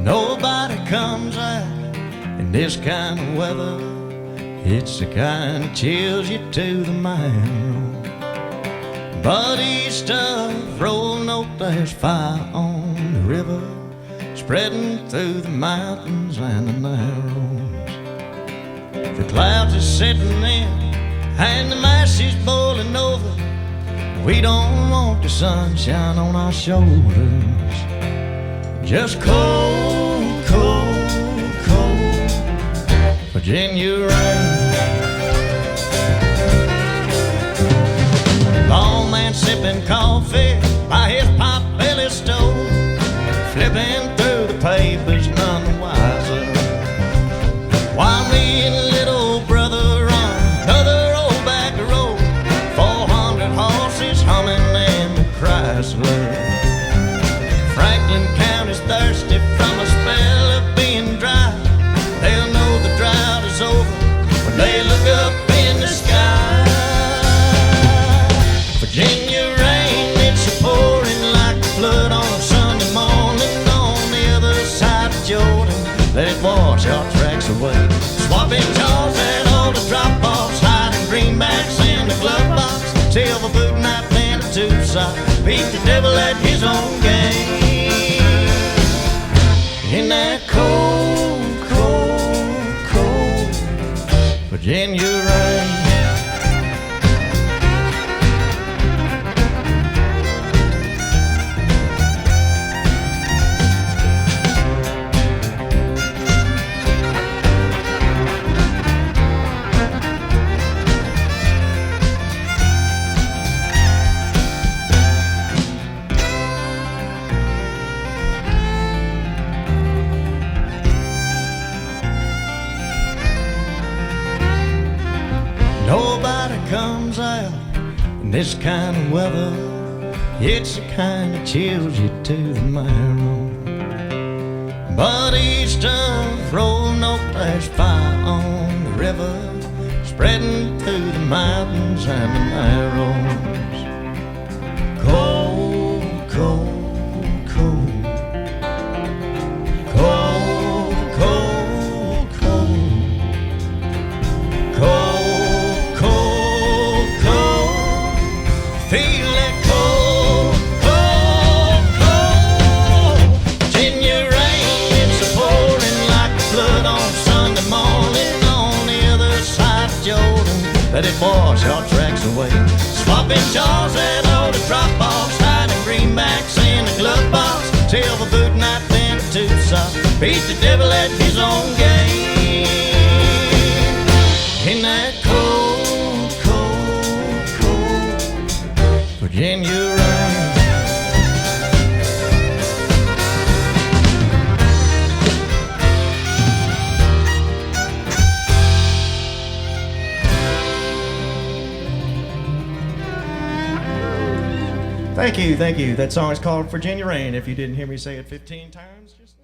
Nobody comes out in this kind of weather. It's the kind that chills you to the marrow. But east of Roanoke there's fire on the river, spreading through the mountains and the narrows. The clouds are setting in and the mass is boiling over. We don't want the sunshine on our shoulders. Just cold, cold, cold Virginia rain. Long man sipping coffee by his pot-belly stove, flipping through the papers none the wiser, while me and little brother run another old back road, 400 horses humming in the Chrysler. Franklin County's thirsty from a spell of being dry. They'll know the drought is over when they look up in the sky. Virginia rain, it's pouring like the flood on a Sunday morning on the other side of Jordan. Let it wash our tracks away. Swapping jaws at all the drop-offs, hiding greenbacks in the glove box, silver boot knife and a two-sock. Beat the devil at his own game. In that cold, cold, cold Virginia rain. Nobody comes out in this kind of weather. It's the kind that chills you to the marrow. But east of Roanoke there's fire on the river, spreading through the mountains and the narrows. Cold, cold, cold. Cold, cold, cold. Cold. Feel that cold, cold, cold Virginia rain. It's pouring like the flood on Sunday morning on the other side of Jordan. Let it wash our tracks away. Swapping jaws at all the drop-offs, hiding greenbacks in the glove box, silver boot knife and a two-sock. Beat the devil at his own game. In that cold, cold, cold Virginia rain. Thank you, thank you. That song is called Virginia Rain. If you didn't hear me say it 15 times, just